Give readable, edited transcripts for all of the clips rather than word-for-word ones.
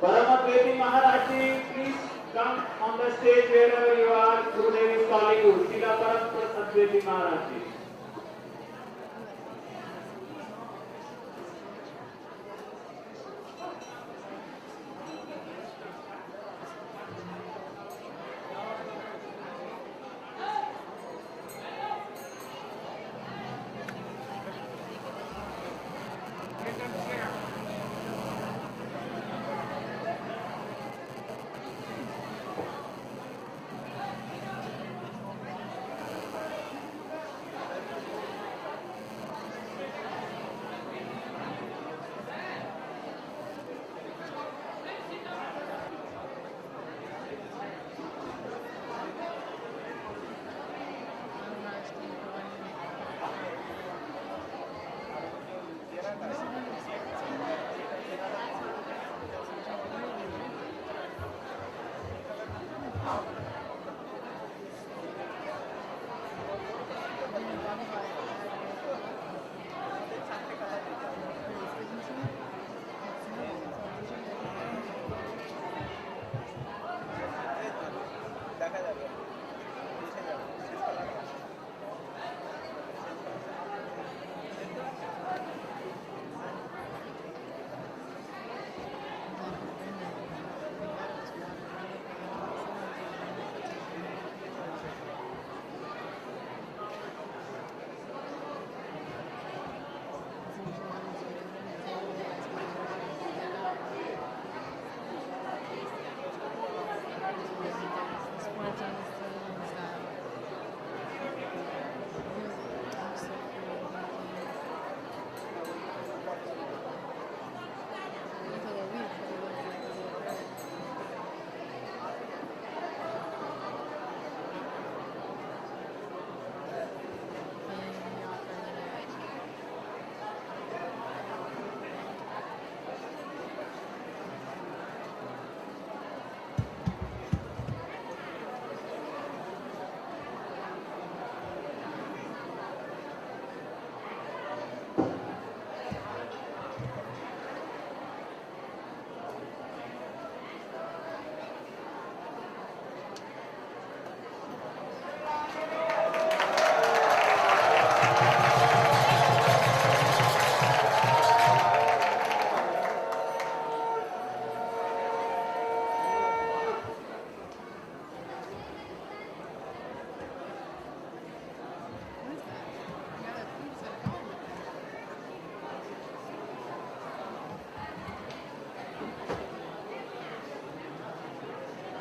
Paramatveji Maharaji, please come on the stage wherever you are. Gurudev is calling you. Srila Paramatveji Maharaji.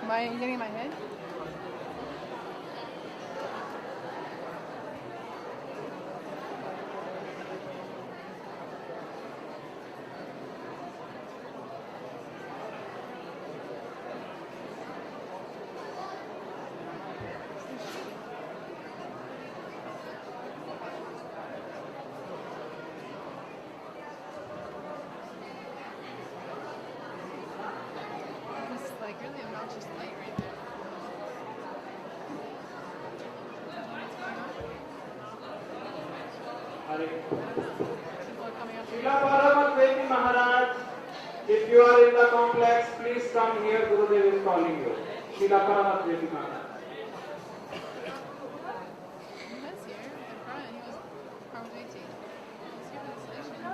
Am I getting in my head? It's like really obnoxious light right there. People are coming up to Srila Paramatveji Maharaj, if you are in the complex, please come here. Gurudev is calling you. Srila Paramatveji Maharaj. He was here in front. He was probably 18. He was here for the station.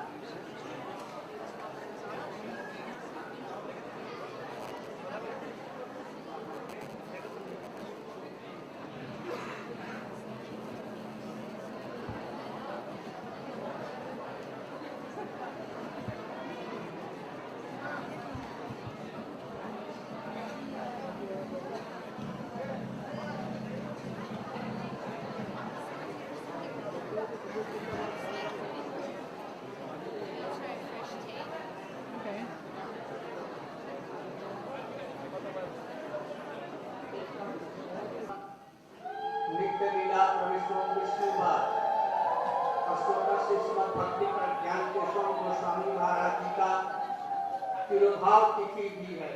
Okay. नित्य लीला प्रविष्टो विष्णुपाद अष्टोत्तर श्रीमद् भक्ति प्रज्ञान केशव गोस्वामी महाराज जी का तिरुभाव तिथि भी है।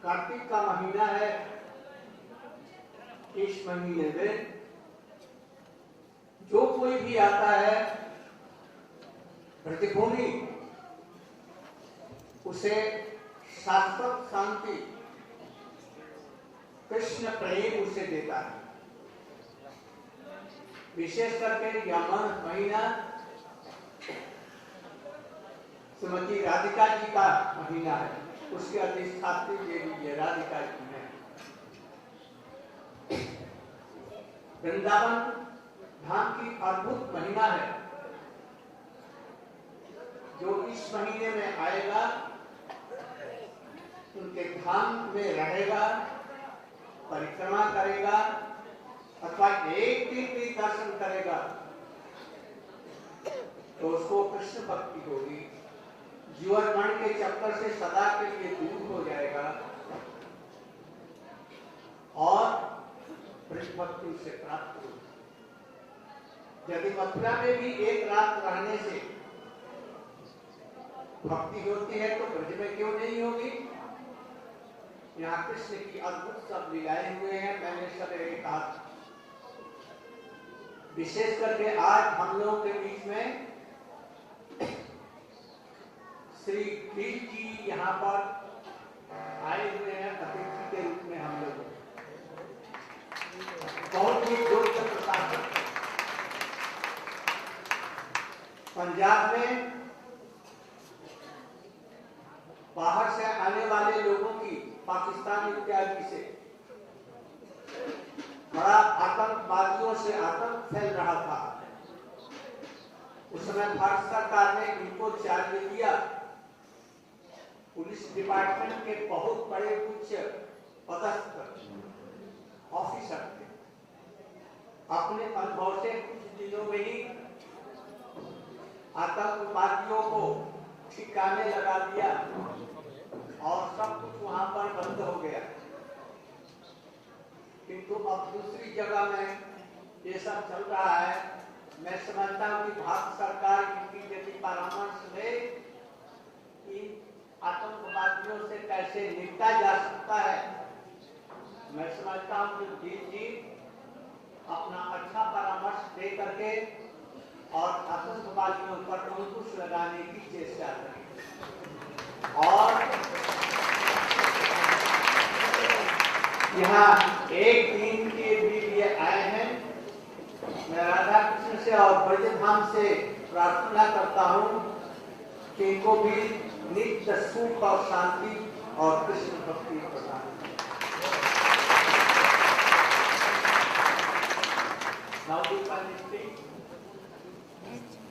कार्तिक का महीना है। इस महीने में जो कोई भी आता है प्रतिभूमि उसे शाश्वत शांति कृष्ण प्रेम उसे देता है। विशेष करके यह महीना श्रीमती राधिका जी का महीना है, उसके अधिष्ठात्री देवी ये राधिका जी है। वृंदावन धाम की अद्भुत महीना है। जो इस महीने में आएगा उनके धाम में रहेगा, परिक्रमा करेगा अथवा एक दिन भी दर्शन करेगा तो उसको कृष्ण भक्ति होगी, जीवन मरण के चक्कर से सदा के लिए दूर हो जाएगा और कृष्ण भक्ति उसे प्राप्त होगी। यदि मथुरा में भी एक रात रहने से भक्ति होती है तो ब्रज में क्यों नहीं होगी। यहाँ कृष्ण की अद्भुत सब लीलाएं हुए हैं। मैंने सवेरे कहा विशेष करके आज हम लोगों के बीच में श्री गिल जी यहाँ पर आए हुए हैं अतिथि के रूप में। हम लोग बहुत ही योग्य प्रशासक पंजाब में बाहर से आने वाले लोगों की पाकिस्तान इत्यादि से बड़ा आतंकवादियों से आतंक फैल रहा था। उस समय भारत सरकार ने इनको चार्ज दिया। पुलिस डिपार्टमेंट के बहुत बड़े उच्च पदस्थ ऑफिसर थे। अपने अनुभव से कुछ दिनों में ही आतंकवादियों को ठिकाने लगा दिया और सब कुछ वहां पर बंद हो गया। किंतु अब दूसरी जगह में ये सब चल रहा है। मैं समझता हूँ कि भारत सरकार इनकी यदि परामर्श ले इन आतंकवादियों से कैसे निपटा जा सकता है, मैं समझता हूँ कि जी अपना अच्छा परामर्श दे करके और आतंकवादियों पर अंकुश लगाने की चेष्टा करें। और यहाँ एक दिन के लिए आए हैं। मैं राधा कृष्ण से और ब्रजधाम से प्रार्थना करता हूँ कि इनको भी नित्य सुख और शांति और कृष्ण भक्ति प्रदान। Now we can speak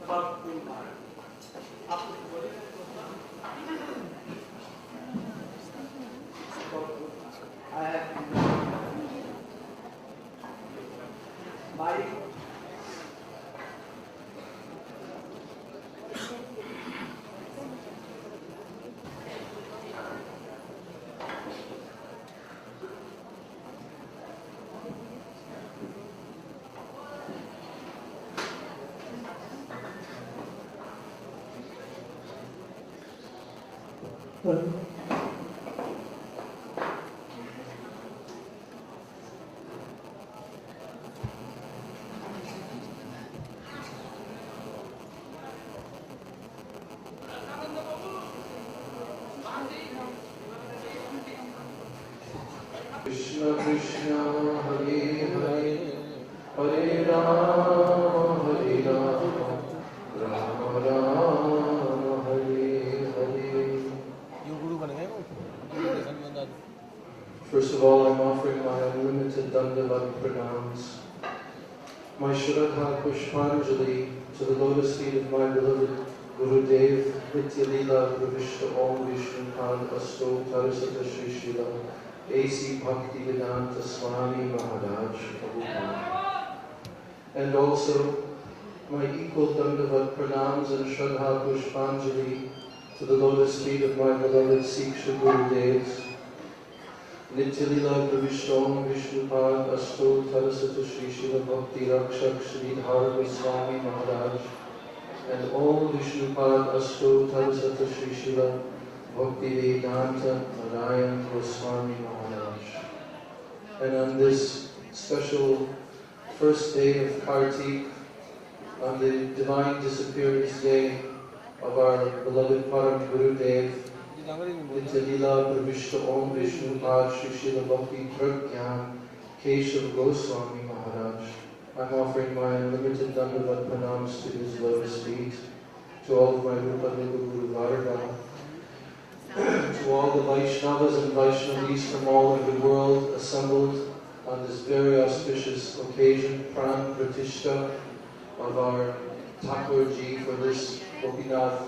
about Guru Maharaj. आप कुछ बोले? I have my Krishna Krishna Hare Hare Hare Rama Hare Rama Rama Rama Hare Hare. First of all, I'm offering my unlimited Dandavat pranams, my Shraddha Pushpanjali to the lotus feet of my beloved Gurudev, Nitya Leela Pravishta Om Vishnu Pad Asto Tarasata Shri Shila A.C. Bhaktivedanta Swami Maharaj Prabhupada. And also my equal Dandavat pranams and Shraddha Pushpanjali to the lotus feet of my beloved Siksha Gurudevs, Nitya Leela Pravishta Om Vishnu Pad Asto Tarasata Shri Shila Bhakti Rakshak Shri Dhara Goswami Maharaj, and all Vishnu Pad Asto Tarasata Shri Shila Bhakti Vedanta Narayan Goswami Maharaj. And on this special first day of Kartik, on the divine disappearance day of our beloved Param Gurudev, Nityalila Pravishta Om Vishnu Pad Shri Srila Bhakti Pragyan Keshav Goswami Maharaj. I'm offering my unlimited Dandavat pranams to his lotus feet, to all of my Rupa Nuga Guru Varga, to all the Vaishnavas and Vaishnavis from all over the world assembled on this very auspicious occasion, Pran Pratishta of our Thakurji for this Gopinath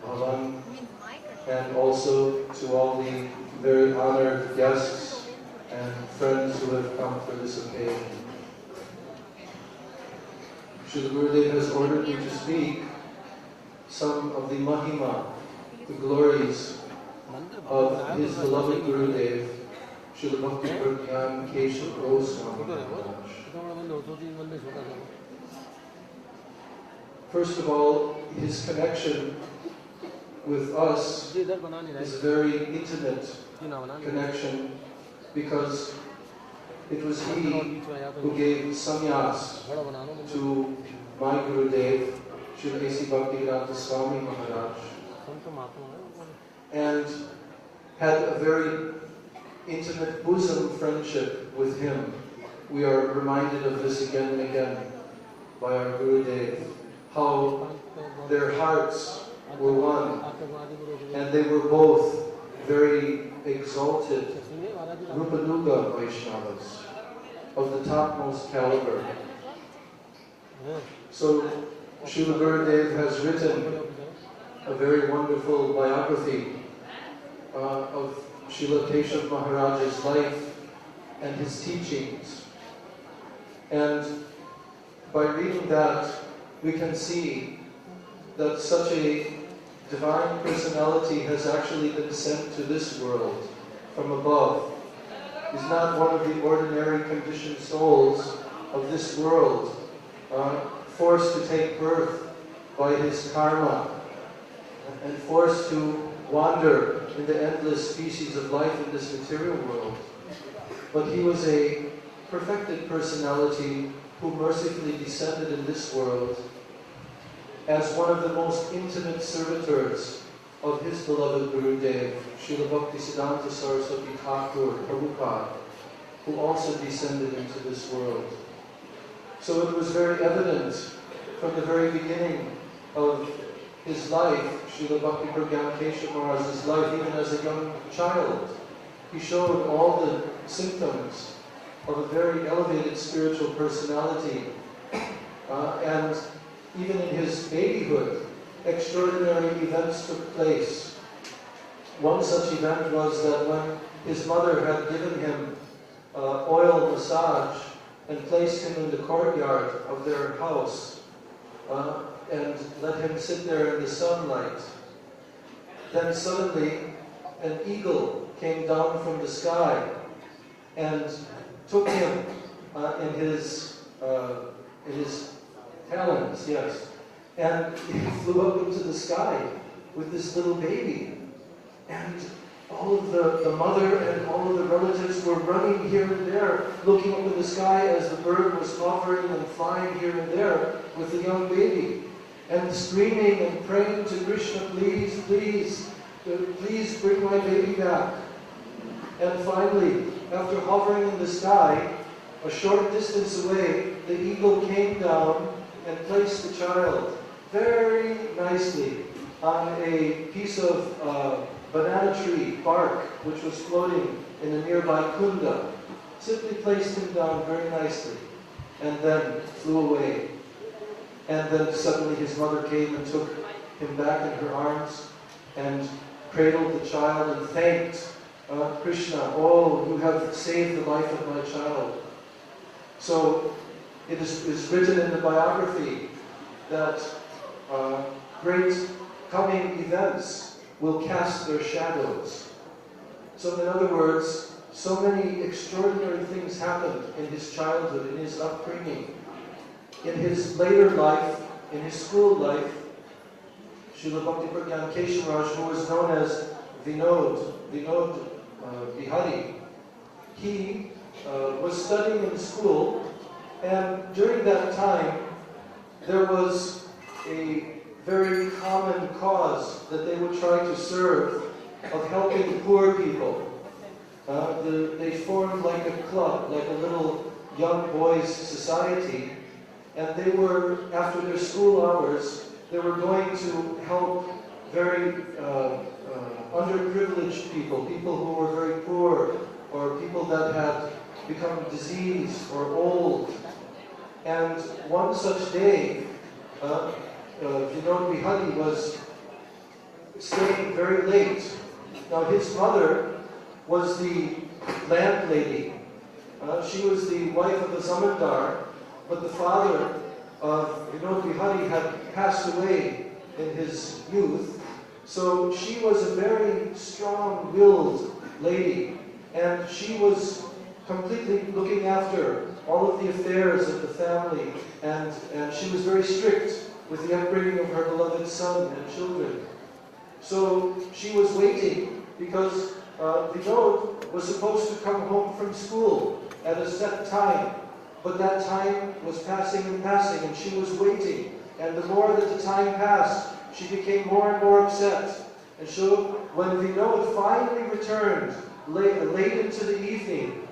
Bhavan, and also to all the very honored guests and friends who have come for this occasion. Srila Gurudev has ordered me to speak some of the Mahima, the glories of his beloved Gurudev, Srila Bhakti Pragyan Keshav Goswami Maharaj. First of all, his connection with us is a very intimate connection because it was he who gave sannyas to my Gurudev, Srila A.C. Bhaktivedanta Swami Maharaj, and had a very intimate bosom friendship with him. We are reminded of this again and again by our Gurudev, how their hearts were one, and they were both very exalted Rupanuga Vaishnavas of the topmost caliber. So Srila Gurudev has written a very wonderful biography of Srila Keshav Maharaj's life and his teachings. And by reading that, we can see that such a divine personality has actually been sent to this world from above. He's not one of the ordinary conditioned souls of this world, forced to take birth by his karma and forced to wander in the endless species of life in this material world. But he was a perfected personality who mercifully descended in this world as one of the most intimate servitors of his beloved Gurudev, Srila Bhaktisiddhanta Saraswati Thakur Prabhupada, who also descended into this world. So it was very evident from the very beginning of his life, Srila Bhakti Pragyan Keshav Maharaj's life, even as a young child, he showed all the symptoms of a very elevated spiritual personality. And even in his babyhood, extraordinary events took place. One such event was that when his mother had given him oil massage and placed him in the courtyard of their house and let him sit there in the sunlight, then suddenly an eagle came down from the sky and took him in his talons, yes, and he flew up into the sky with this little baby. And all of the mother and all of the relatives were running here and there, looking up in the sky as the bird was hovering and flying here and there with the young baby, and screaming and praying to Krishna, please, please, please bring my baby back. And finally, after hovering in the sky, a short distance away, the eagle came down and placed the child very nicely on a piece of banana tree bark which was floating in a nearby kunda. Simply placed him down very nicely and then flew away. And then suddenly his mother came and took him back in her arms and cradled the child and thanked Krishna, oh, you have saved the life of my child. So it is written in the biography that great coming events will cast their shadows. So in other words, so many extraordinary things happened in his childhood, in his upbringing. In his later life, in his school life, Srila Bhakti Pragyan Keshav Maharaj, who was known as Vinod Bihari, he was studying in school, and during that time, there was a very common cause that they would try to serve of poor people. They formed like a club, like a little young boys' society, and they were, after their school hours, they were going to help very underprivileged people, people who were very poor, or people that had become diseased or old. And one such day, Vinod Bihari was staying very late. Now his mother was the landlady. She was the wife of a zamindar, but the father of Vinod Bihari had passed away in his youth. So she was a very strong-willed lady, and she was completely looking after all of the affairs of the family, and she was very strict with the upbringing of her beloved son and children. So she was waiting because Vinod was supposed to come home from school at a set time, but that time was passing and passing, and she was waiting. And the more that the time passed, she became more and more upset. And so when Vinod finally returned, late into the evening,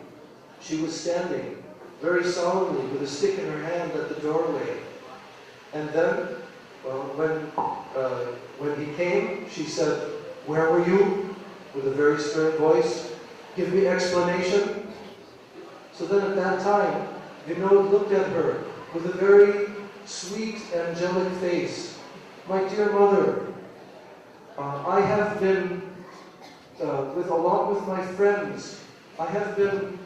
she was standing very solemnly with a stick in her hand at the doorway. And then, when he came, she said, "Where were you?" with a very stern voice. "Give me explanation." So then at that time, Vinod looked at her with a very sweet, angelic face. "My dear mother, I have been, along with my friends, I have been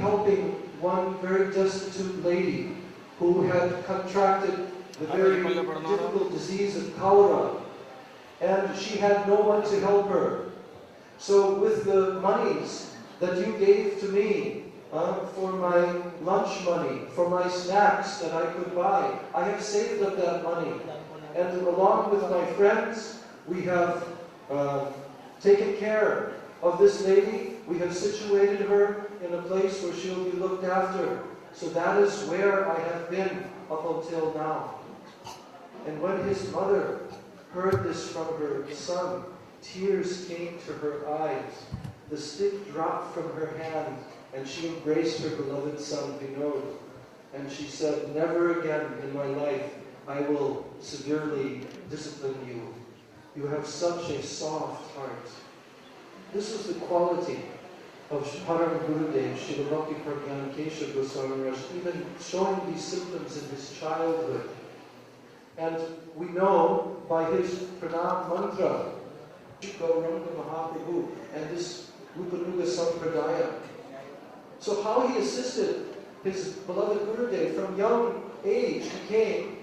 helping one very destitute lady who had contracted the very difficult disease of cholera, and she had no one to help her. So with the monies that you gave to me for my lunch money, for my snacks that I could buy, I have saved up that money. And along with my friends, we have taken care of this lady. We have situated her in a place where she'll be looked after. So that is where I have been up until now." And when his mother heard this from her son, tears came to her eyes. The stick dropped from her hand, and she embraced her beloved son Vinod. And she said, "Never again in my life I will severely discipline you. You have such a soft heart." This is the quality of Param Gurudev, Srila Bhakti Pragyan Keshav Goswami Maharaj, even showing these symptoms in his childhood. And we know by his pranam mantra, Gauranga Mahaprabhu, and this Rupanuga Sampradaya. So how he assisted his beloved Gurudev from young age, he came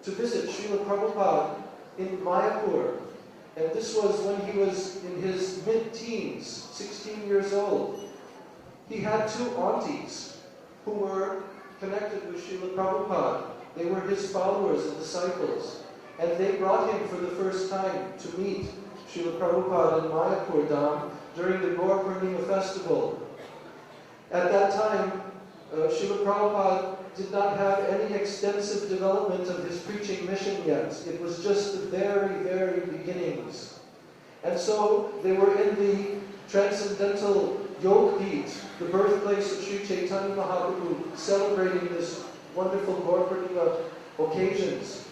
to visit Srila Prabhupada in Mayapur. And this was when he was in his mid-teens, 16 years old. He had two aunties who were connected with Srila Prabhupada. They were his followers and disciples. And they brought him for the first time to meet Srila Prabhupada in Mayapur Dham during the Gaur Purnima festival. At that time, Srila Prabhupada did not have any extensive development of his preaching mission yet. It was just the very, very beginnings. And so they were in the transcendental Yogpeet, the birthplace of Sri Chaitanya Mahaprabhu, celebrating this wonderful Gaur Purnima occasions.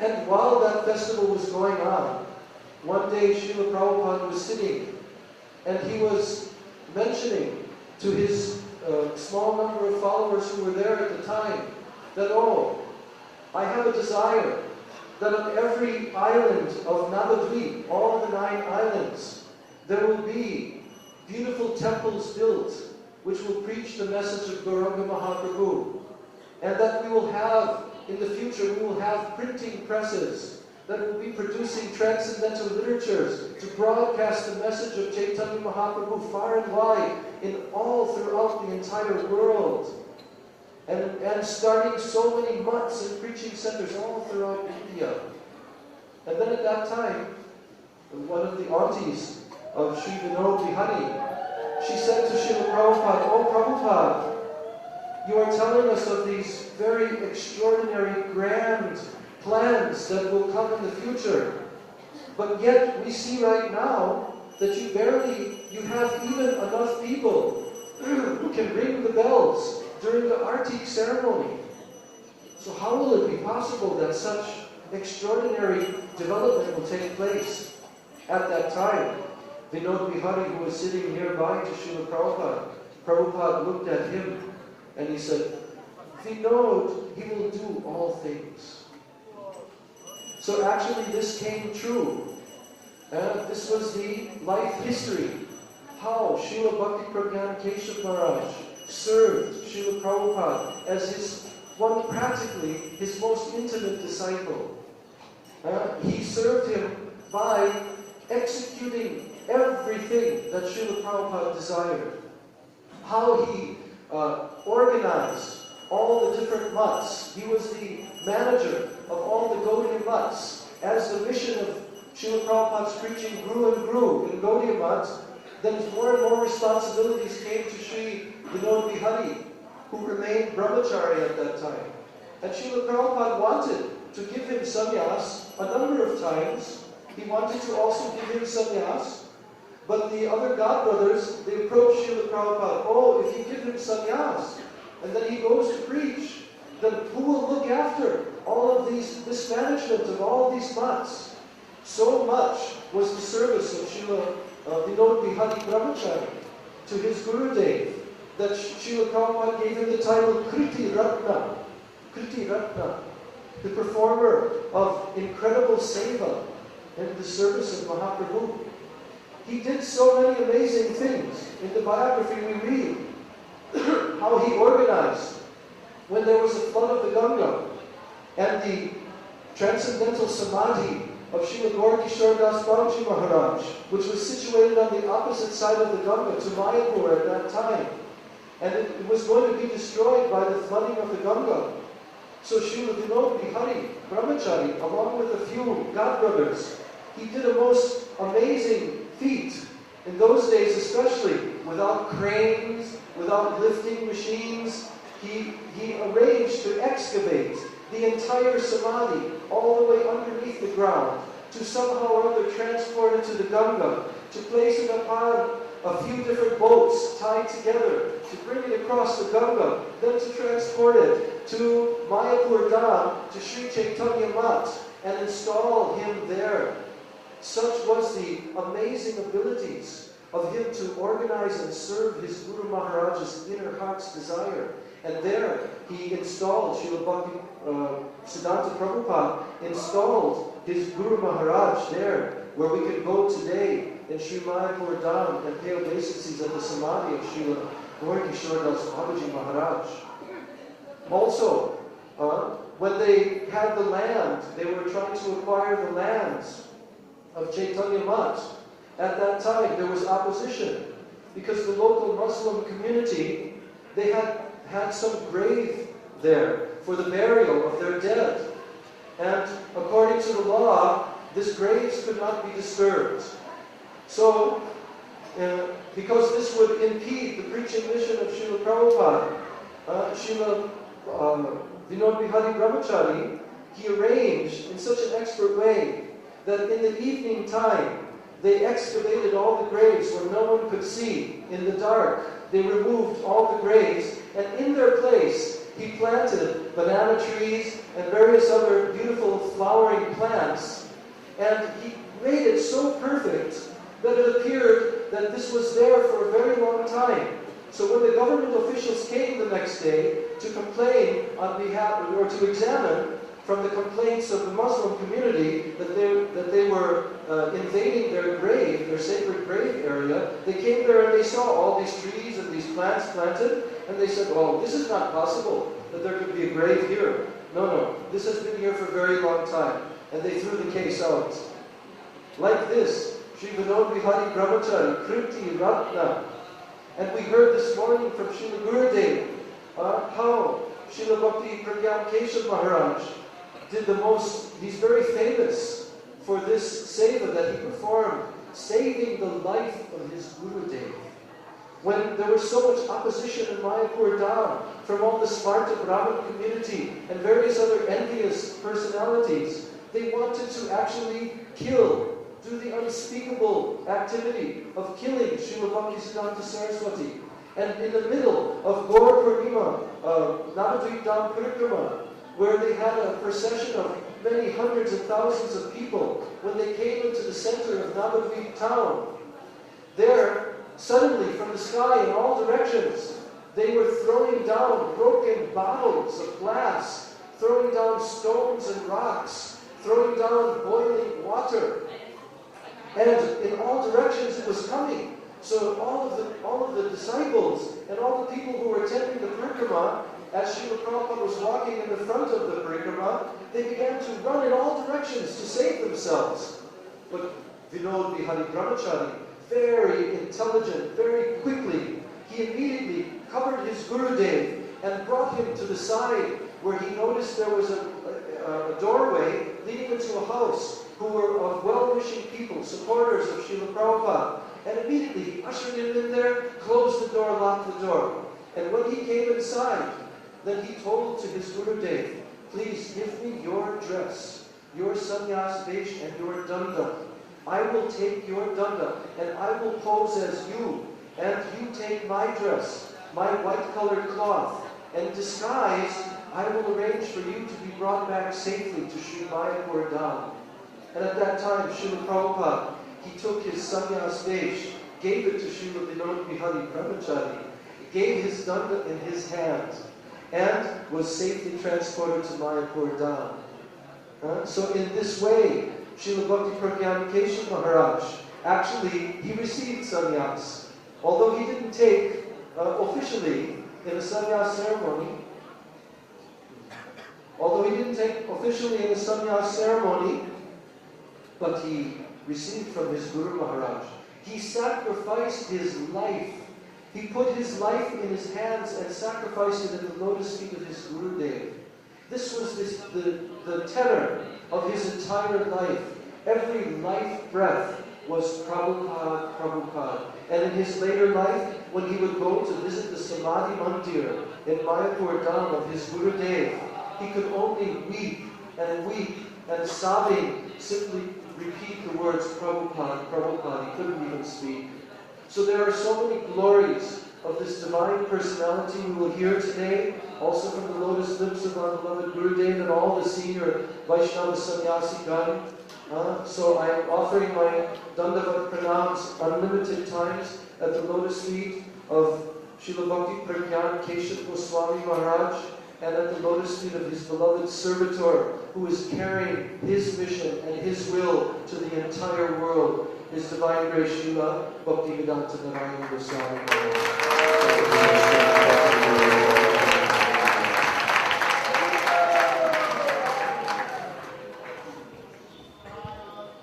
And while that festival was going on, one day Srila Prabhupada was sitting, and he was mentioning to his small number of followers who were there at the time that, "Oh, I have a desire that on every island of Navadvip, all the 9 islands, there will be beautiful temples built which will preach the message of Gauranga Mahaprabhu. And that we will have, in the future, we will have printing presses that will be producing transcendental literatures to broadcast the message of Chaitanya Mahaprabhu far and wide in all throughout the entire world. And starting so many mutts and preaching centers all throughout India." And then at that time, one of the aunties of Sri Vinod Bihari, she said to Srila Prabhupada, "Oh Prabhupada, you are telling us of these very extraordinary, grand plans that will come in the future. But yet we see right now that you have even enough people who can ring the bells during the Arti ceremony. So how will it be possible that such extraordinary development will take place at that time? Vinod Bihari, who was sitting nearby to Srila Prabhupada looked at him and he said, Vinod, he will do all things. So actually this came true. This was the life history. How Srila Bhakti Pragyan Keshav Maharaj served Srila Prabhupada as practically his most intimate disciple. He served him by executing everything that Srila Prabhupada desired. How he organized all the different mutts. He was the manager of all the Gaudiya mutts. As the mission of Srila Prabhupada's preaching grew and grew in Gaudiya mutts, then more and more responsibilities came to Sri Vinod Bihari, who remained brahmachari at that time. And Srila Prabhupada wanted to give him sannyas a number of times. He wanted to also give him sannyas, but the other godbrothers, they approached Srila Prabhupada, oh, if you give him sannyas, and then he goes to preach, then who will look after all of this management of all these mutts? So much was the service of Srila Vinod Bihari Brahmachari to his Gurudev that Srila Prabhupada gave him the title Kriti Ratna, the performer of incredible seva in the service of Mahaprabhu. He did so many amazing things. In the biography we read how he organized when there was a flood of the Ganga and the transcendental samadhi of Srila Gaura Das Babaji Maharaj, which was situated on the opposite side of the Ganga to Mayapur at that time. And it was going to be destroyed by the flooding of the Ganga. So Srila Vinod Bihari Brahmachari, along with a few godbrothers, he did a most amazing feat. In those days especially, without cranes, without lifting machines, he arranged to excavate the entire samadhi all the way underneath the ground, to somehow or other transport it to the Ganga, to place it upon a few different boats tied together, to bring it across the Ganga, then to transport it to Mayapur Dham, to Sri Chaitanya Mat, and install him there. Such was the amazing abilities of him to organize and serve his Guru Maharaj's inner heart's desire. And there he installed, Srila Bhakti Siddhanta Prabhupada installed his Guru Maharaj there, where we can go today in Sri Mayapur Dham and pay obeisances at the Samadhi of Srila Gaura Das Babaji Maharaj. Also, when they had the land, they were trying to acquire the lands of Chaitanya Mat. At that time, there was opposition because the local Muslim community, they had some grave there for the burial of their dead. And according to the law, these graves could not be disturbed. So, because this would impede the preaching mission of Srila Prabhupada, Srila Vinod Bihari Brahmachari, he arranged in such an expert way that in the evening time, they excavated all the graves where no one could see in the dark. They removed all the graves, and in their place, he planted banana trees and various other beautiful flowering plants. And he made it so perfect that it appeared that this was there for a very long time. So when the government officials came the next day to complain on behalf, or to examine from the complaints of the Muslim community that they were invading their grave, their sacred grave area, they came there and they saw all these trees and these plants planted, and they said, oh, this is not possible that there could be a grave here. No, this has been here for a very long time. And they threw the case out. Like this, Sri Vinod Bihari Brahmachari, Kriti Ratna. And we heard this morning from Srila Gurudev how Srila Bhakti Pragyan Keshav Maharaj did he's very famous for this seva that he performed, saving the life of his Gurudev. When there was so much opposition in Mayapur Dham from all the Sparta Brahmin community and various other envious personalities, they wanted to actually kill, do the unspeakable activity of killing Srila Bhaktisiddhanta Saraswati. And in the middle of Gaur Purnima, Navadvip Dham Parikrama, where they had a procession of many hundreds and thousands of people, when they came into the center of Navadvip town, there, suddenly from the sky in all directions, they were throwing down broken bottles of glass, throwing down stones and rocks, throwing down boiling water. And in all directions it was coming. So all of the disciples and all the people who were attending the parikrama, as Srila Prabhupada was walking in the front of the parikrama, they began to run in all directions to save themselves. But Vinod Bihari Brahmachari, very intelligent, very quickly, he immediately covered his Gurudev and brought him to the side where he noticed there was a doorway leading into a house who were of well-wishing people, supporters of Srila Prabhupada. And immediately he ushered him in there, closed the door, locked the door. And when he came inside, then he told to his Gurudev, please give me your dress, your sannyas vesh and your danda. I will take your danda and I will pose as you, and you take my dress, my white-colored cloth, and disguised, I will arrange for you to be brought back safely to Sri Mayapur Dham. And at that time, Srila Prabhupada, he took his sannyas vesh, gave it to Srila Vinod Bihari Brahmachari, gave his danda in his hands, and was safely transported to Mayapur Dham. So in this way, Srila Bhakti Pragyan Keshav Maharaj, actually, he received sannyas. Although he didn't take officially in a sannyas ceremony, but he received from his Guru Maharaj. He sacrificed his life. He put his life in his hands and sacrificed it at the lotus feet of his Gurudev. This was the tenor of his entire life. Every life breath was Prabhupada, Prabhupada. And in his later life, when he would go to visit the Samadhi Mandir in Mayapur Dham of his Gurudev, he could only weep, and sobbing, simply repeat the words Prabhupada, Prabhupada. He couldn't even speak. So there are so many glories of this divine personality we will hear today, also from the lotus lips of our beloved Gurudev and all the senior Vaishnava Sannyasigan. So I am offering my Dandavat Pranams unlimited times at the lotus feet of Srila Bhakti Pragyan Keshav Goswami Maharaj, and at the lotus feet of his beloved servitor, who is carrying his mission and his will to the entire world, His Divine Grace Srila Bhaktivedanta Narayana Goswami Maharaj.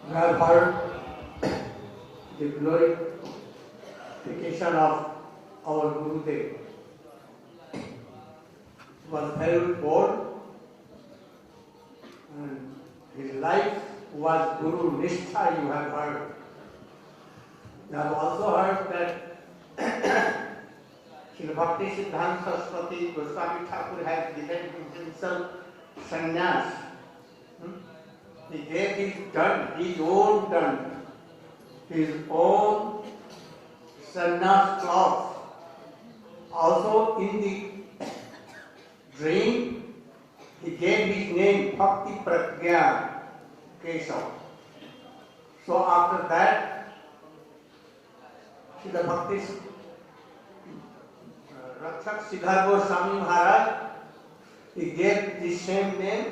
We have heard the glorification of our Gurudev. He was very poor, and his life was Guru Nishtha, you have heard. You have also heard that Srila Bhakti Siddhanta Saraswati Goswami Thakur has given himself sannyas. He gave his own dand, his own sannyas cloth. Also in the dream, he gave his name Bhakti Pragyan Keshav. So after that, Srila Bhakti Rakshak Siddhar Goswami Maharaj, he gave the same name,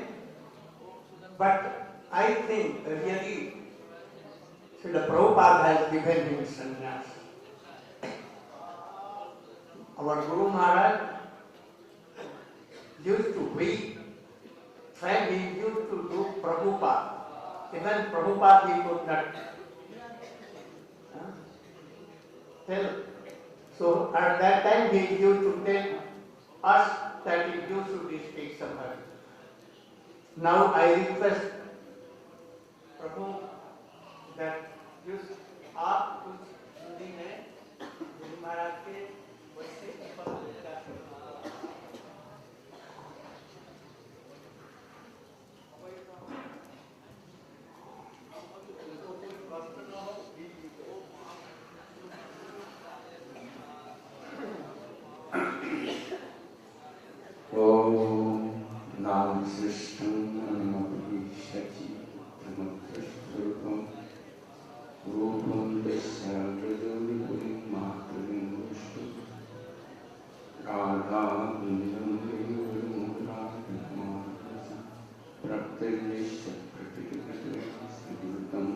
but I think really Srila Prabhupada has given him sannyas. Our Guru Maharaj used to weep when he used to do Prabhupada. Even Prabhupada he could not tell. So at that time he used to tell us that he used to speak somewhere. Now I request Prabhu that आप कुछ हिंदी में गुरु महाराज के वैसे सृष्टं मनमपि शचीतमत्रस्वरूपं रूपं दस्याग्रजोनिपुरीं मातृं विष्णु राधा कुञ्जं देवमुद्राभिमानसा प्रत्ययश्च प्रतिकृतं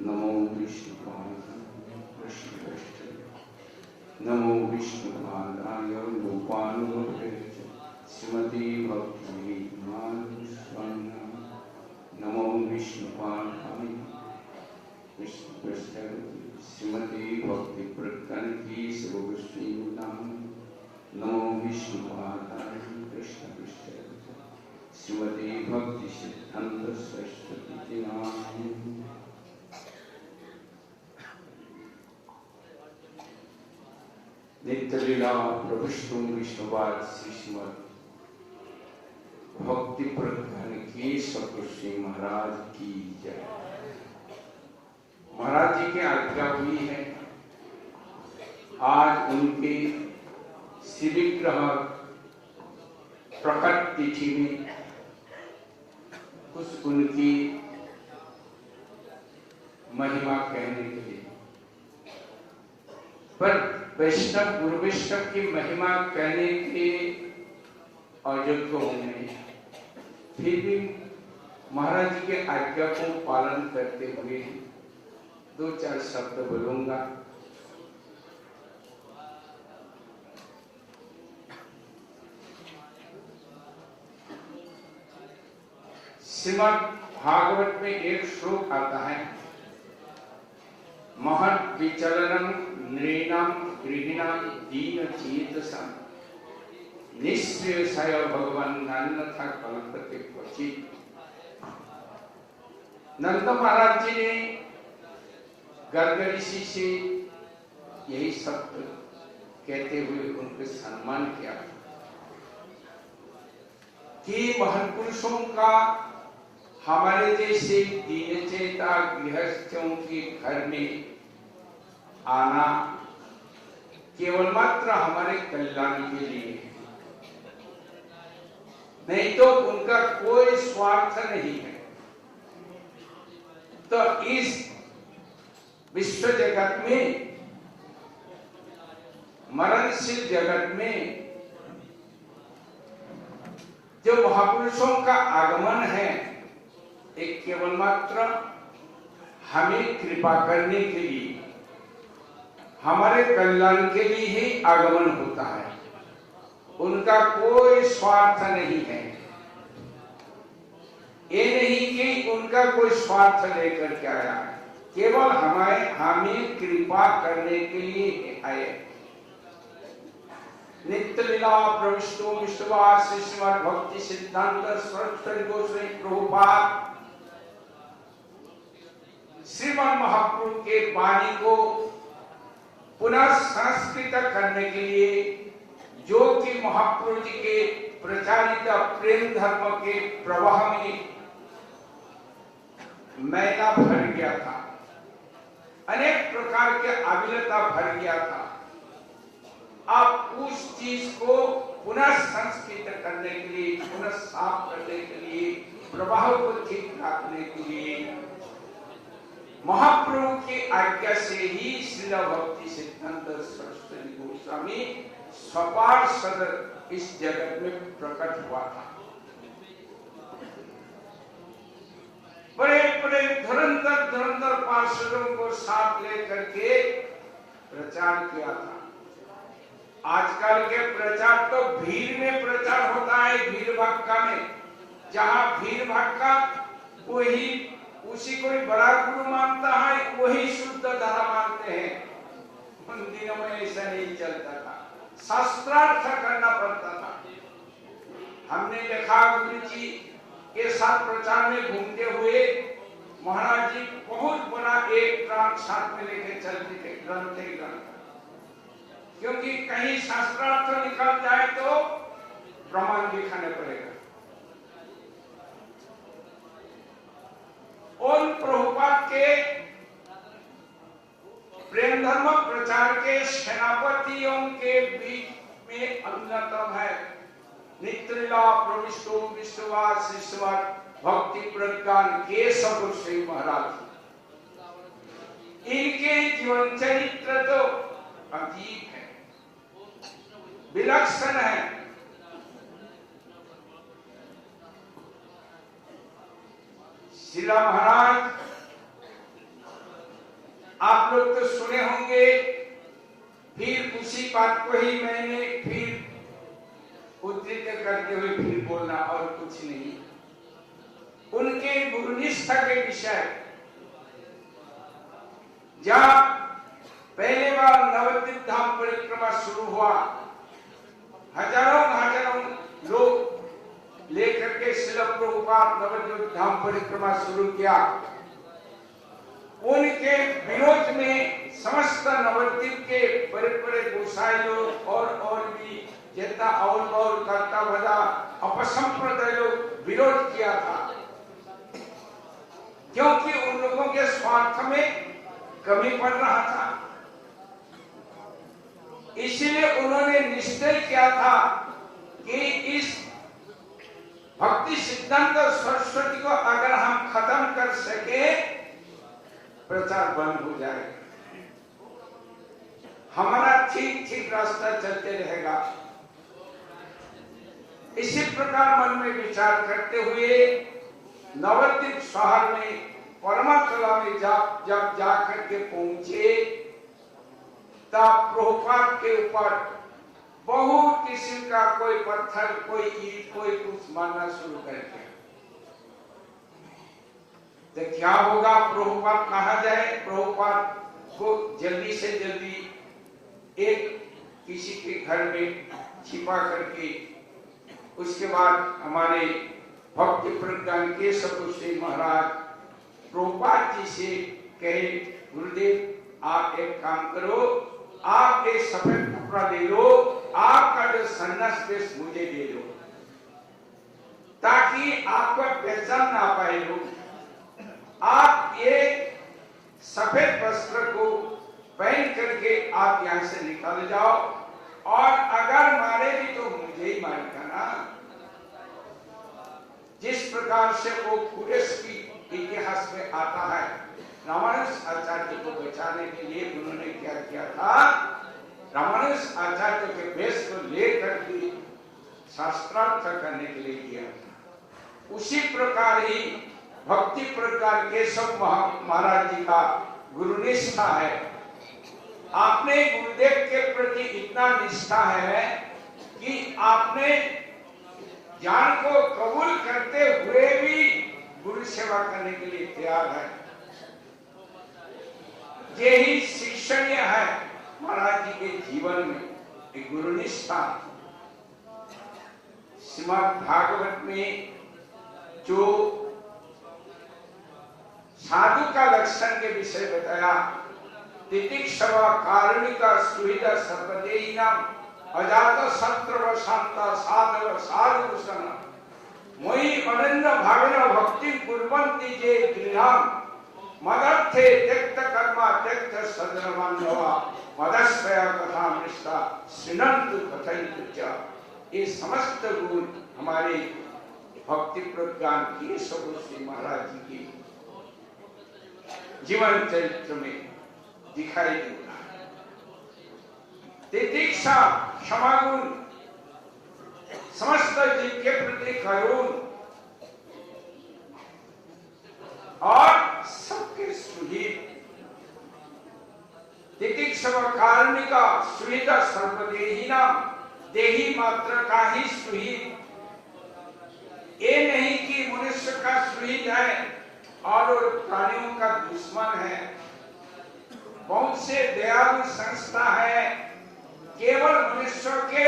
नमो विष्णुपादाय कृष्णकृष्ण नमो विष्णुपादाय गोपालवल्लभे श्रीमती भक्ति स्वामी नमो विष्णुपादाय कृष्णकृष्ण श्रीमती भक्ति प्रकरण की सर्वश्रीनाम नमो विष्णुपादाय कृष्णकृष्ण श्रीमती भक्ति सिद्धांत सरस्वती नाम नित्य लीला प्रविष्टु विष्णुवाद श्रीमद भक्ति प्रधान की सतश्री महाराज की जय। महाराज जी की आज्ञा हुई है आज उनके श्रीविग्रह प्रकट तिथि में कुछ उनकी महिमा कहने के लिए, पर वैष्णव गुरु वैष्णव की महिमा कहने के अयोग्य होंगे, फिर भी महाराज जी के आज्ञा को पालन करते हुए दो चार शब्द बोलूंगा। श्रीमद् भागवत में एक श्लोक आता है, महत् विचलनम नृणाम गृहिणाम दीन चेतसम निःश्रेयसाय भगवान अन्यथा कल्पते क्वचित्। नंद महाराज जी ने गर्ग ऋषि से यही शब्द कहते हुए उनके सम्मान किया कि महापुरुषों का हमारे जैसे दीनचेता गृहस्थों के घर में आना केवल मात्र हमारे कल्याण के लिए, नहीं तो उनका कोई स्वार्थ नहीं है। तो इस विश्व जगत में, मरणशील जगत में जो महापुरुषों का आगमन है एक केवल मात्र हमें कृपा करने के लिए, हमारे कल्याण के लिए ही आगमन होता है। उनका कोई स्वार्थ नहीं है। ये नहीं कि उनका कोई स्वार्थ लेकर के आया है, केवल हमें कृपा करने के लिए आए। नित्य लीला प्रविष्टो विश्ववास श्रीमद् भक्ति सिद्धांत सरस्वती गोस्वामी प्रभुपाद श्रीमद् महाप्रभु के वाणी को पुनः संस्कृत करने के लिए, जो कि महाप्रभु जी के प्रचारित प्रेम धर्म के प्रवाह में मैला भर गया था, अनेक प्रकार के अविलता भर गया था। आप उस चीज को पुनः संस्कृत करने के लिए, पुनः साफ करने के लिए, प्रवाह को ठीक रखने के लिए महाप्रभु की आज्ञा से ही श्रील भक्ति सिद्धांत सरस्वती गोस्वामी स्वपार सदर इस जगत में प्रकट हुआ था। बड़े बड़े धुरंधर पार्षदों को साथ लेकर के प्रचार किया था। आजकल के प्रचार तो भीड़ में प्रचार होता है, भीड़ भक्का में। जहाँ भीड़ भक्का वही उसी कोई बड़ा गुरु मानता है, वही शुद्ध धर्म मानते हैं। उन दिनों में ऐसा नहीं चलता था, शास्त्रार्थ करना पड़ता था। हमने देखा गुरु जी के साथ प्रचार में घूमते हुए महाराज जी बहुत बड़ा एक ट्रक साथ में लेके चलते थे, ग्रंथ। क्योंकि कहीं शास्त्रार्थ निकल जाए तो प्रमाण दिखाने पड़ेगा। उन प्रभुपाद के प्रेम धर्म प्रचार के सेनापतियों के बीच में अन्यतम है नित्यलीला प्रविष्टो विश्ववास ईश्वर भक्ति प्रज्ञान केशव श्री महाराज। इनके जीवन चरित्र तो अजीब है, विलक्षण है। शिला महाराज आप लोग तो सुने होंगे, फिर उसी बात को ही मैंने फिर उद्धृत करते हुए फिर बोलना और कुछ नहीं। उनके गुरुनिष्ठा के विषय जब पहले बार नवद्वीप धाम परिक्रमा शुरू हुआ, हजारों लोग लेकर के श्रील प्रभुपाद नवद्वीप धाम परिक्रमा शुरू किया। उनके विरोध में समस्त नवद्वीप के बड़े बड़े गोसाई लोग और भी जितना और करता बजा अपसंप्रदाय लोग विरोध किया था, क्योंकि उन लोगों के स्वार्थ में कमी पड़ रहा था। इसलिए उन्होंने निश्चय किया था कि इस भक्ति सिद्धांत सरस्वती को अगर हम खत्म कर सके, प्रचार बंद हो जाएगा, हमारा ठीक रास्ता चलते रहेगा। इसी प्रकार मन में विचार करते हुए नवद्वीप शहर में परमाकला में जब जाकर के पहुंचे, तब प्रभुपाद के ऊपर बहुत किस्म का कोई पत्थर, कोई ईंट, कोई कुछ मारना शुरू कर दिया। तो क्या होगा, प्रभुपाद कहा जाए, प्रभुपाद को जल्दी से जल्दी एक किसी के घर में छिपा करके, उसके बाद हमारे भक्ति प्रज्ञान केशव श्री महाराज प्रभुपाद जी से कहे, गुरुदेव आप एक काम करो, आप एक सफेद कपड़ा दे दो, आपका जो सन्यास वेश मुझे दे दो, ताकि आपको पहचान ना पाए लोग। आप एक सफेद वस्त्र को पहन करके आप यहाँ से निकल जाओ, और अगर मारे भी तो मुझे ही मारेगा ना। जिस प्रकार से वो कुरेश की इतिहास में आता है, रामानुज आचार्य को बचाने के लिए उन्होंने क्या किया था, रामानुज आचार्य के वेश को लेकर के शास्त्रार्थ करने के लिए किया था। उसी प्रकार ही भक्ति प्रकार केशव महाराज जी का गुरुनिष्ठा है। आपने गुरुदेव के प्रति इतना निष्ठा है कि आपने ज्ञान को कबूल करते हुए भी गुरु सेवा करने के लिए तैयार है। यही शिक्षणीय है महाराज जी के जीवन में, एक गुरुनिष्ठा। श्रीमद् भागवत में जो साधु का लक्षण के विषय बताया, तितिक्षवा कारुणिका सुहृद सर्वदेहिनाम अजात शत्रव शांता साधव साधुभूषण मोहि अनन्य भावेन भक्ति कुर्वन्ति जे दृढाम मदर्थे त्यक्त कर्मा त्यक्त सदनमानवा मदस्वया कथा मृष्टा श्रीनन्तु कथयन्तु च। ये समस्त गुण हमारे भक्ति प्रज्ञान केशव श्री महाराज जी की जीवन चरित्र में दिखाई देता है। तितिक्षा क्षमागुण, समस्त जीव के प्रति करुण और सबके सुहित। तितिक्षा कारुणिका सुहित सर्वदेहिनाम, देही मात्र का ही सुहित। ये नहीं कि मनुष्य का सुहित है और प्राणियों का दुश्मन है। बहुत से दयालु संस्था है, केवल मनुष्य के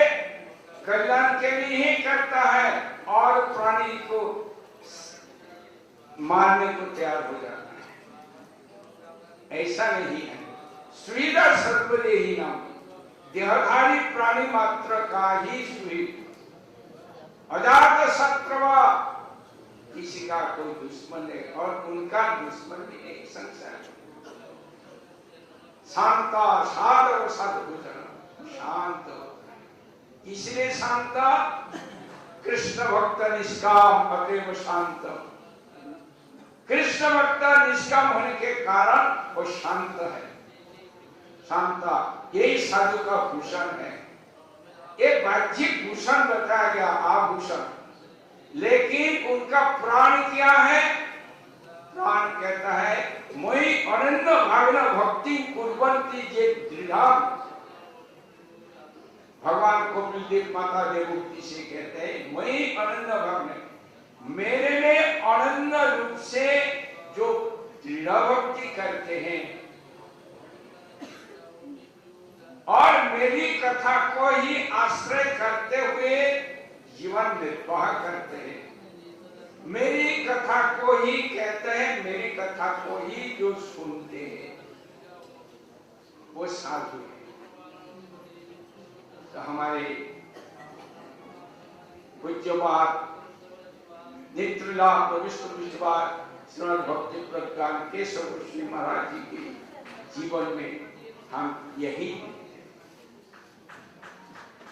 कल्याण के लिए ही करता है और प्राणी को मारने को तैयार हो जाता है। ऐसा नहीं है। सुविधा सर्वदेही नाम, देहधारी प्राणी मात्र का ही सुहित। अजात शत्रवा, किसी का कोई दुश्मन है और उनका दुश्मन भी नहीं संसार। शांता साधव साधुभूषण, शांत। इसलिए शांता कृष्ण भक्त निष्काम अतएव शांत। कृष्ण भक्त निष्काम होने के कारण वो शांत है। शांता यही साधु का भूषण है। एक बाह्यिक भूषण बताया गया, आभूषण, लेकिन उनका प्राण क्या है? प्राण कहता है मयि अनन्य भावना भक्ति कुर्वन्ति जे दृढ़ा। भगवान को देव माता देवभूति से कहते हैं मयि अनन्य भावना, मेरे में अनन्य रूप से जो दृढ़ भक्ति करते हैं और मेरी कथा को ही आश्रय करते हुए जीवन निर्वाह करते हैं, मेरी कथा को ही कहते हैं, मेरी कथा को ही जो सुनते हैं वो साधु है। तो हमारे पूज्यपाद नेत्रलाभ प्रविष्ट विश्वास श्रीमद् भक्ति प्रज्ञान केशव गोस्वामी महाराज जी के जीवन में हम यही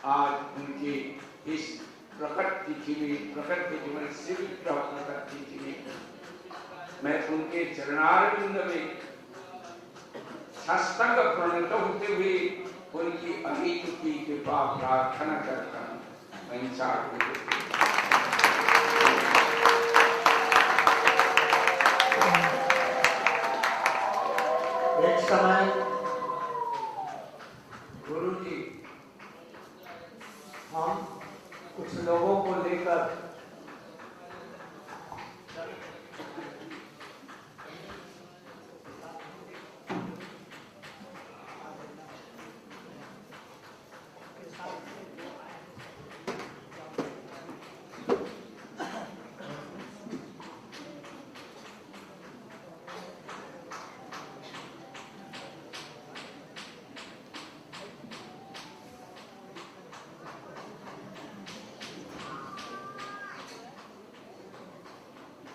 आज उनके इस प्रकट तिथि में, प्रकट तिथि में, श्री विग्रह प्रकट तिथि में मैं उनके चरणारविंद में साष्टांग प्रणत होते हुए उनकी अहित की कृपा प्रार्थना करता हूँ। एक समय गुरु जी हम कुछ लोगों को लेकर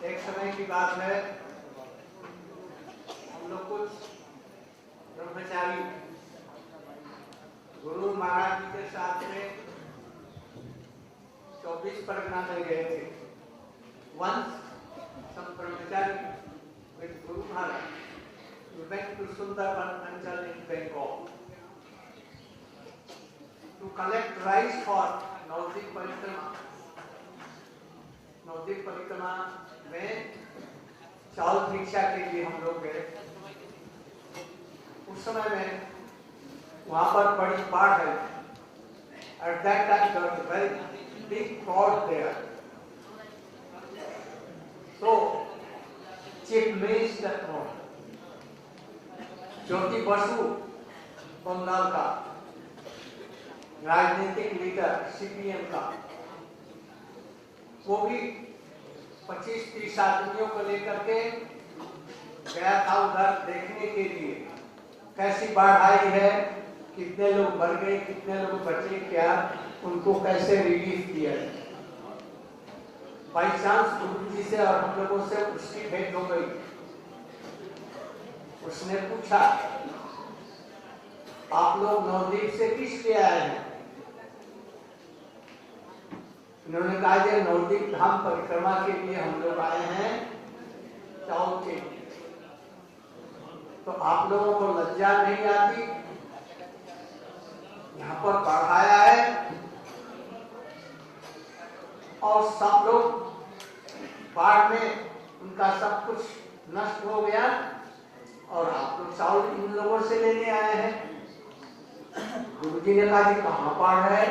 एक समय की बात है, हम लोग कुछ ब्रह्मचारी गुरु महाराज जी के साथ में 24 परगना में गए थे। Once some brahmachari with Guru Maharaj we went to Vrindavan Anchal in Bengal to collect rice for Navadvip Parikrama। Nabadwip परिक्रमा में चावल भिक्षा के लिए हम लोग गए। उस समय में वहां पर बड़ी बाढ़ है। At that time there was a very big flood there. So chief minister Jyoti Basu Bengal का राजनीतिक लीडर सीपीएम का, वो भी 25-30 आदमियों को लेकर के गया था उधर देखने के लिए कैसी बाढ़ आई है, कितने लोग मर गए, कितने लोग बचे, क्या उनको कैसे रिलीफ किया। बाई चांस गुरु जी से और हम लोगों से उसकी भेंट हो गई। उसने पूछा आप लोग नवद्वीप से किस लिए आए हैं? इन्होंने कहा कि नवद्वीप धाम परिक्रमा के लिए हम लोग आए हैं चावल के लिए। तो आप लोगों को लज्जा नहीं आती? यहाँ पर पढ़ाया है और सब लोग बाढ़ में उनका सब कुछ नष्ट हो गया और आप लोग चावल इन लोगों से लेने आए हैं। गुरु जी ने कहा कि कहाँ बाढ़ है,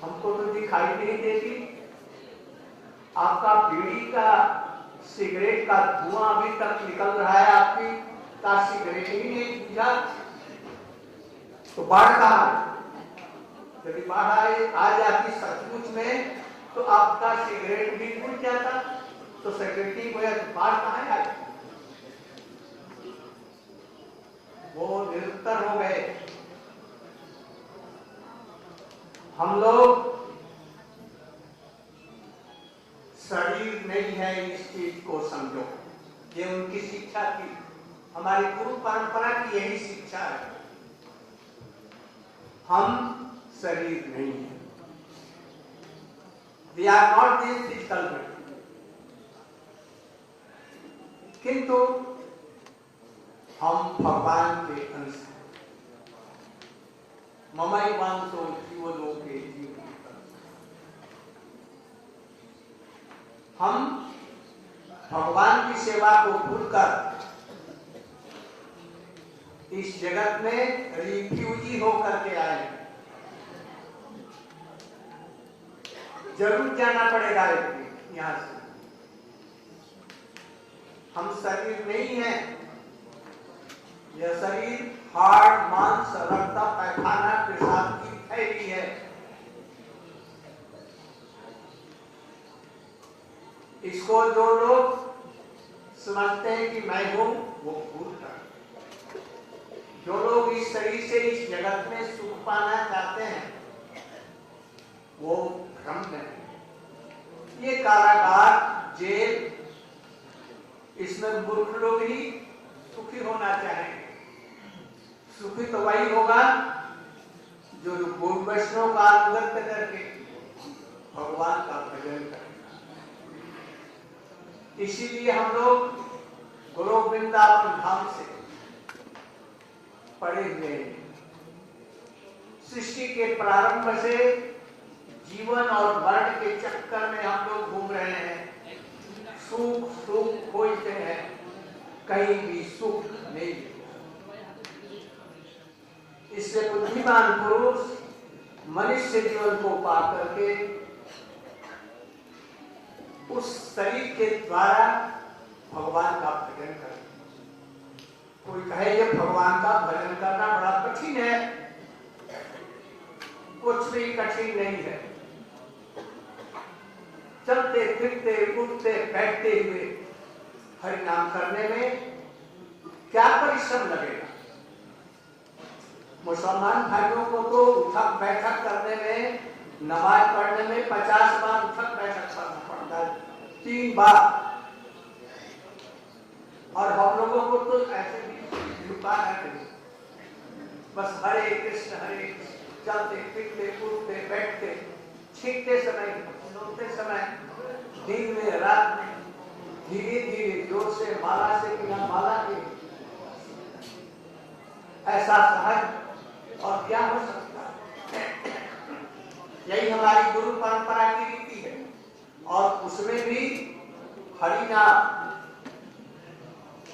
हमको तो दिखाई नहीं देती। आपका बीड़ी का सिगरेट का धुआं अभी तक निकल रहा है, आपकी का सिगरेट ही नहीं बुझा, तो बाढ़ कहाँ? यदि बाढ़ आ जाती सचमुच में तो आपका सिगरेट भी बुझ जाता, तो सिगरेट को बाढ़ कहाँ आई? वो निरुत्तर हो गए। हम लोग शरीर नहीं है, इस चीज को समझो। ये उनकी शिक्षा थी, हमारी गुरु परंपरा की यही शिक्षा है। हम शरीर नहीं है, we are not this physical body, किंतु हम भगवान के अंश हैं। ममई वांसो जीव लोके जीव, हम भगवान की सेवा को भूलकर इस जगत में रिफ्यूजी होकर के आए। जरूर जाना पड़ेगा यहां से। हम शरीर नहीं है, यह शरीर हाड़ मांस रक्त पैखाना पेशाब की थैली है। इसको जो लोग समझते हैं कि मैं हूं, वो भूल कर। जो लोग इस शरीर से इस जगत में सुख पाना चाहते हैं, वो भ्रम में है। ये कारागार, जेल, इसमें मूर्ख लोग ही सुखी होना चाहेंगे। सुखी तो वही होगा जो गौर वैष्णव का अनुगत्य करके भगवान का भजन करेगा। इसीलिए हम लोग गुरु वृंदावन धाम से पड़े हुए हैं। सृष्टि के प्रारंभ से जीवन और मरण के चक्कर में हम लोग घूम रहे हैं। सुख सुख खोजते हैं, कहीं भी सुख नहीं। इससे बुद्धिमान पुरुष मनुष्य जीवन को पा करके उस शरीर के द्वारा भगवान का भजन करे। कोई कहे कि भगवान का भजन करना बड़ा कठिन है, कुछ भी कठिन नहीं है। चलते फिरते उठते बैठते हुए हरि नाम करने में क्या परिश्रम लगेगा। मुसलमान भाइयों को तो उठक बैठक करने में, नमाज पढ़ने में 50 बार उठक बैठक करना पड़ता है, 3 बार। और हम लोगों को तो ऐसे भी झुका है, बस हरे कृष्ण हरे कृष्ण, चलते फिरते उठते बैठते, छींकते समय, सोते समय, दिन में रात में, धीरे धीरे जोर से माला से बिना माला के, ऐसा सहज और क्या हो सकता है। यही हमारी गुरु परंपरा की रीति है। और उसमें भी हरि नाम,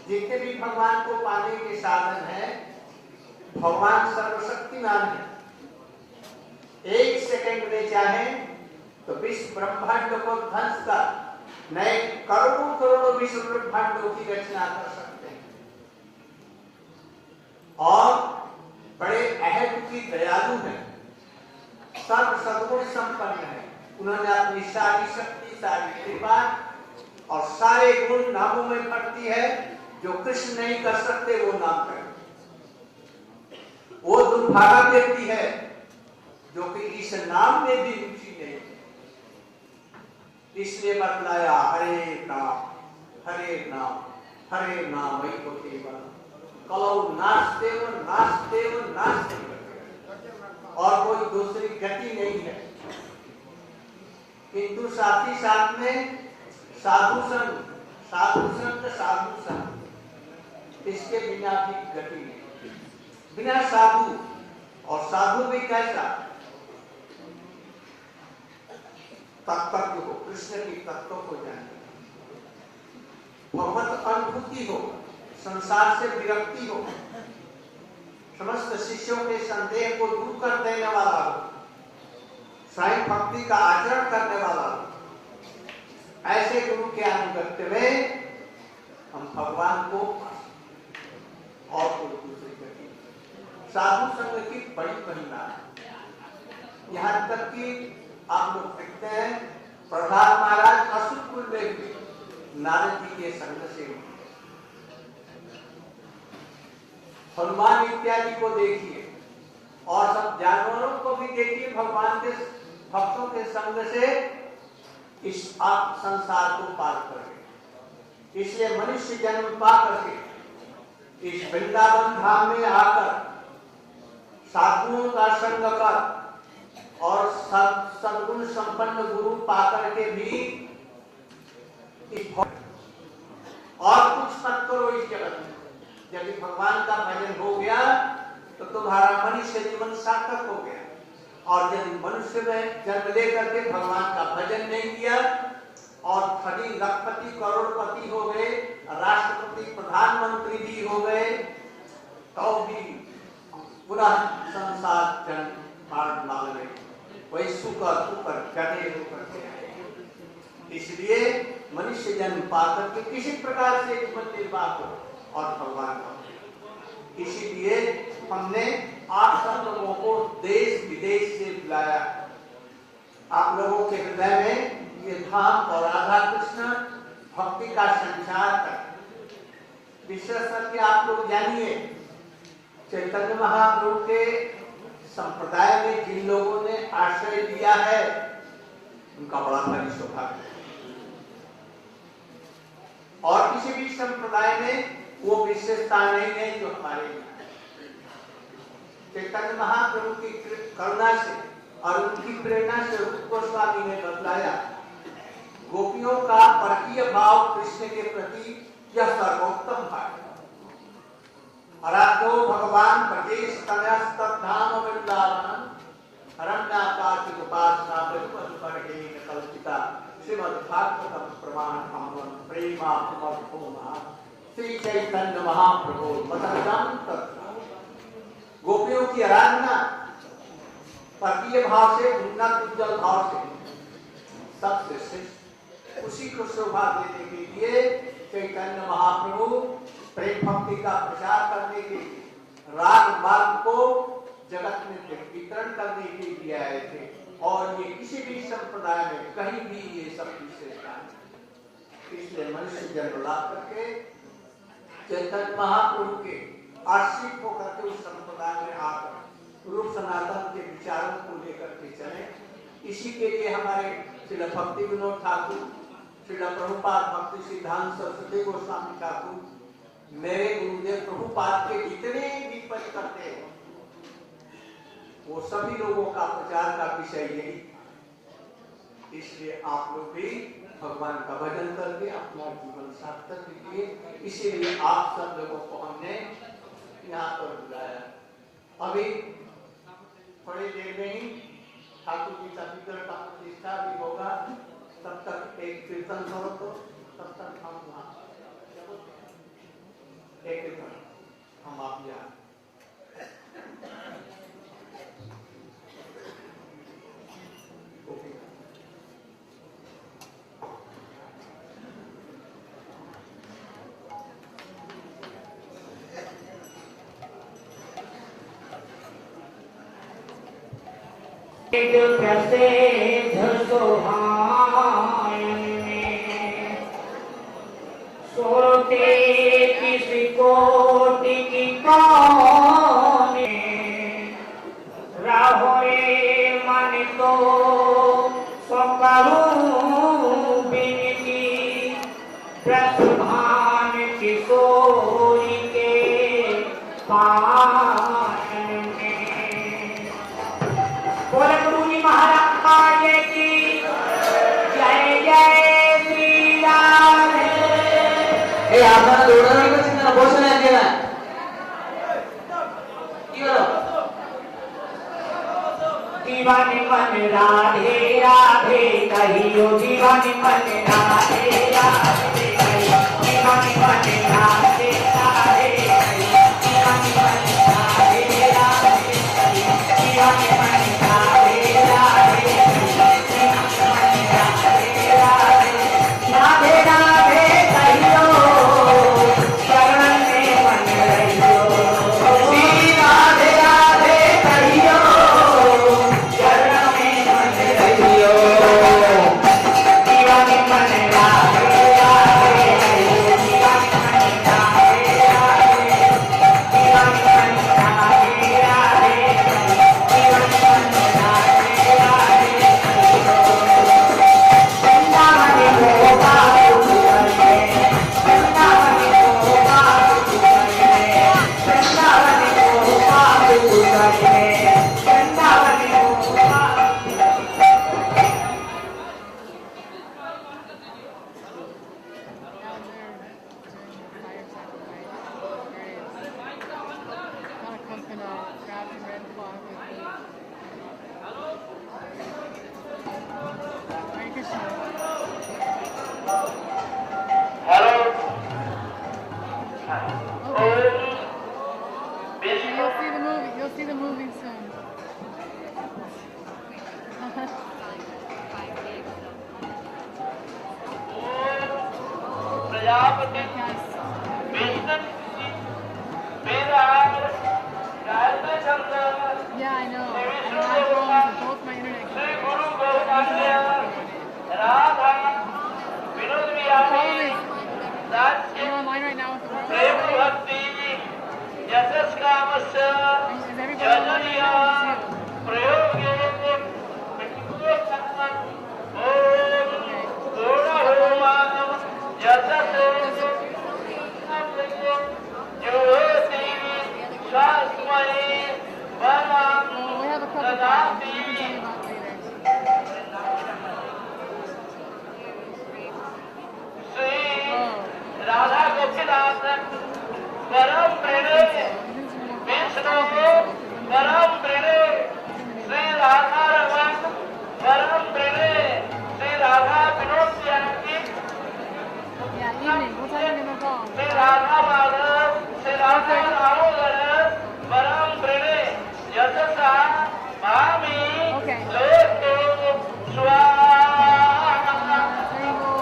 जितने भी भगवान को पाने के साधन है, भगवान सर्वशक्तिमान है। 1 सेकंड में चाहे तो विश्व ब्रह्मांड को ध्वंस कर नए करोड़ों करोड़ों विश्व ब्रह्मांडों की रचना कर सकते हैं। और बड़े अहद की दयालु है, सर्व सद्गुण संपन्न है। उन्होंने अपनी सारी शक्ति, सारी कृपा और सारे गुण नामों में भरती है। जो कृष्ण नहीं कर सकते वो नाम करें। वो दुर्भागा व्यक्ति है जो कि इस नाम में भी रुचि नहीं। इसलिए बतलाया हरे नाम हरे नाम हरे नाम वही को केवल कलौ नाचते वो नाचते वो नाचते, और कोई दूसरी गति नहीं है। किंतु साथ ही साथ में साधु संत, साधु संत, साधु संत, इसके बिना भी गति नहीं। बिना साधु, और साधु भी कैसा, तत्व हो, कृष्ण की तत्व को जाने, भगवत अनुभूति हो, संसार से विरक्ति हो, समस्त शिष्यों के संदेह को दूर कर देने वाला हो, स्वयं भक्ति का आचरण करने वाला हो। ऐसे गुरु के अनुगत्य में हम भगवान को और कोई दूसरी गति। साधु संघ की बड़ी महिमा है। यहाँ तक कि आप लोग देखते हैं प्रहलाद महाराज असुरकुल में भी नारद जी के संग से, हनुमान इत्यादि को देखिए और सब जानवरों को भी देखिए, भगवान के भक्तों के संग से इस आप संसार को पार कर गए। इसलिए मनुष्य जन्म पा करके इस वृंदावन धाम में आकर साधुओं का संग कर और सद्गुण संपन्न गुरु पाकर के भी और कुछ मत करो इस जगत में। यदि भगवान का भजन हो गया तो तुम्हारा मनुष्य जीवन सार्थक हो गया, और यदि मनुष्य में जन्म लेकर के भगवान का भजन नहीं किया और खड़ी लखपति करोड़पति हो गए, राष्ट्रपति प्रधानमंत्री भी हो गए, तो भी पुनः संसार जन्म मार्ग माल में वही सुकर ऊपर गधे होकर के आए। इसलिए मनुष्य जन्म पाकर के किसी प्रकार से जीवन निर्वाह करो और भगवान का। इसीलिए हमने आप सब लोगों को देश विदेश से बुलाया। आप लोगों के हृदय में ये धाम और राधा कृष्ण भक्ति का संचार कर। विशेष करके आप लोग जानिए, चैतन्य महाप्रभु के संप्रदाय में जिन लोगों ने आश्रय दिया है उनका बड़ा भारी सौभाग्य है। और किसी भी संप्रदाय में वो विशेषता नहीं है जो हमारे यहाँ। चैतन्य महाप्रभु की करुणा से और उनकी प्रेरणा से रूप गोस्वामी ने बतलाया, गोपियों का परकीय भाव कृष्ण के प्रति यह सर्वोत्तम भाव है। आराध्यो भगवान ब्रजेश तनयस्तद्धाम वृंदावन रम्याकाशिक उपासना बिल्कुल कल्पिता श्रीमद् भागवतम प्रमाण अमृत प्रेमामृतोमा श्री चैतन्य महाप्रभु मतंगम तत्र। गोपियों की आराधना परकीय भाव से, उन्नत उज्जवल भाव से सबसे श्रेष्ठ, उसी को शोभा देने के लिए चैतन्य महाप्रभु प्रेम भक्ति का प्रचार करने के लिए राग मार्ग को जगत में वितरण करने के लिए आए थे। और ये किसी भी संप्रदाय में कहीं भी ये सब विशेषता है। इसलिए मनुष्य जन्म लाभ करके चैतन्य महाप्रभु के आश्रित होकर के उस संप्रदाय में आकर रूप सनातन के विचारों को लेकर के चले। इसी के लिए हमारे श्रील भक्ति विनोद ठाकुर, श्रील प्रभुपाद भक्ति सिद्धांत सरस्वती गोस्वामी ठाकुर, मेरे गुरुदेव प्रभुपाद के जितने भी पद करते हैं वो सभी लोगों का प्रचार का विषय यही था। इसलिए आप लोग भी भगवान का भजन करके अपना जीवन सार्थक कीजिए। इसीलिए आप सब लोगों को हमने यहाँ पर बुलाया। अभी थोड़ी देर में ही ठाकुर जी का विग्रह का प्रतिष्ठा भी होगा। तब तक एक कीर्तन करो, तो तब तक हम वहाँ एक कीर्तन हम आप यहाँ प्रसिद्ध सुहायन में सोते किसी कोटि की कौन रहो रे मन तो सकरूं बिनती प्रसुभान किशोरी के पान में। बोले गुरु जी महाराज की जय जय श्री राधे। ए आपने दोनों को चिंता बोझ नहीं किया क्यों? दीवानी मन राधे राधे कहियो, दीवानी मन राधे राधे कहियो, दीवानी मन राधे राधे कहियो, दीवानी मन राधे राधे कहियो, दीवानी मन राधे राधे राधे राधे कहियो, शरण में मन रहियो। राधे राधे कहियो, शरण में मन रहियो। दीवानी मन राधे राधे कहियो, दीवानी मन coming soon. Prajapati Yes. Vishnu Virat Gayatri Chandra Yeah, I know. I had problems with both my internet Shri computers. Guru Gaurang Radha Vinod Vihari Are राज्य you online right now with the world? प्रेम भक्ति यशस कामस्य Is everybody online right now? Or just you? प्रयोगे Well, we have a couple problems. You can tell me about later. Oh. Radha Gopinath परम प्रेरे विष्णु परम प्रेरे श्री राधा रमन परम प्रेरे Shri Radha Vinod Vihari Yeah, evening. What time are you gonna call? Shri Radha Madhav Shri Radha Damodar परम प्रेरे यशसा Bhami Okay. लोके स्वाहा There you go.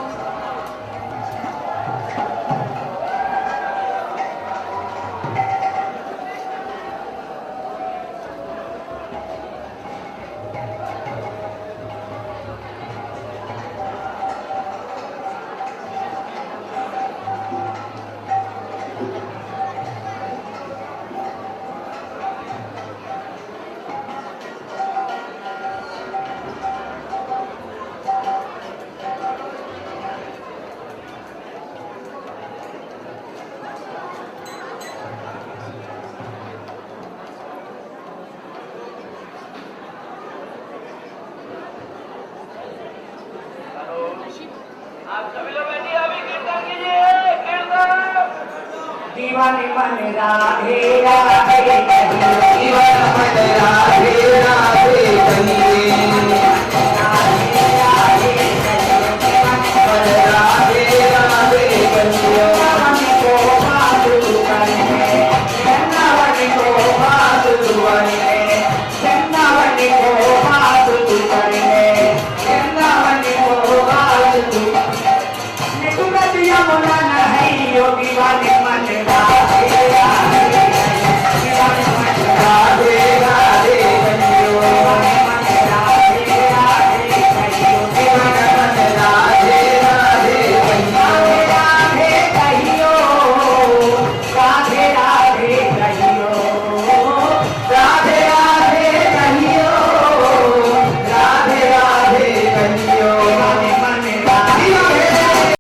आप सभी लोग बैठिए अभी कीर्तन कीजिए कीर्तन जीवन मन राधे राधे कहियो जीवन मन